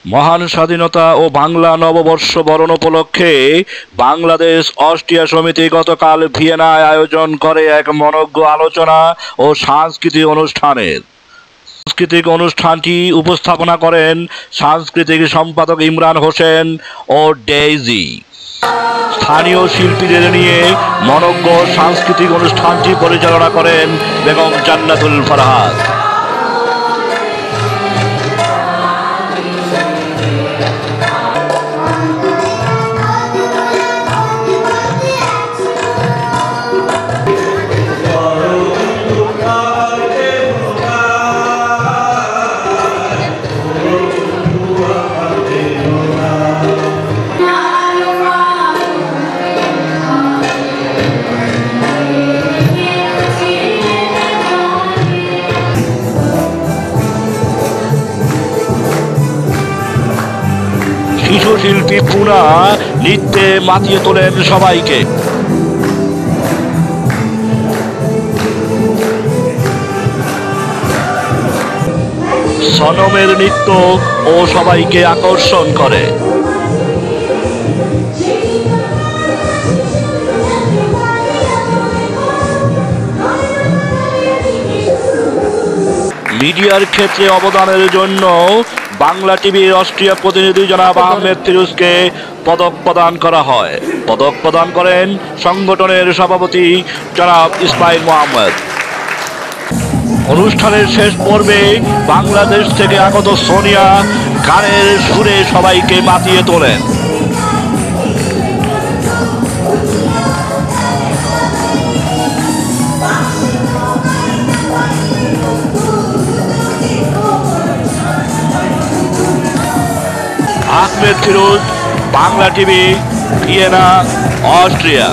মহান স্বাধীনতা ও বাংলা নববর্ষ বরণ উপলক্ষে বাংলাদেশ অস্ট্রিয়া সমিতি গতকাল ভিয়েনায় আয়োজন করে এক মনোজ্ঞ আলোচনা ও সাংস্কৃতিক অনুষ্ঠানের। সাংস্কৃতিক অনুষ্ঠানটি উপস্থাপনা করেন সাংস্কৃতিক সম্পাদক ইমরান হোসেন ও ডেইজি। স্থানীয় শিল্পীদের নিয়ে মনোজ্ঞ সাংস্কৃতিক অনুষ্ঠানটি পরিচালনা করেন বেগম জান্নাতুল ফরহাদ। শিশু শিল্পী পুনা নৃত্যে মাতিয়ে তোলেন সবাইকে। সনমের নৃত্য ও সবাইকে আকর্ষণ করে। মিডিয়ার ক্ষেত্রে অবদানের জন্য বাংলা টিভির অস্ট্রিয়া প্রতিনিধি জনাব আহমেদ ফিরোজকে পদক প্রদান করা হয়। পদক প্রদান করেন সংগঠনের সভাপতি জনাব ইসমাইল মোহাম্মদ। অনুষ্ঠানের শেষ পর্বে বাংলাদেশ থেকে আগত সোনিয়া গানের সুরে সবাইকে মাতিয়ে তোলেন। Ahmed Firoz, Bangla TV, Vienna, Austria.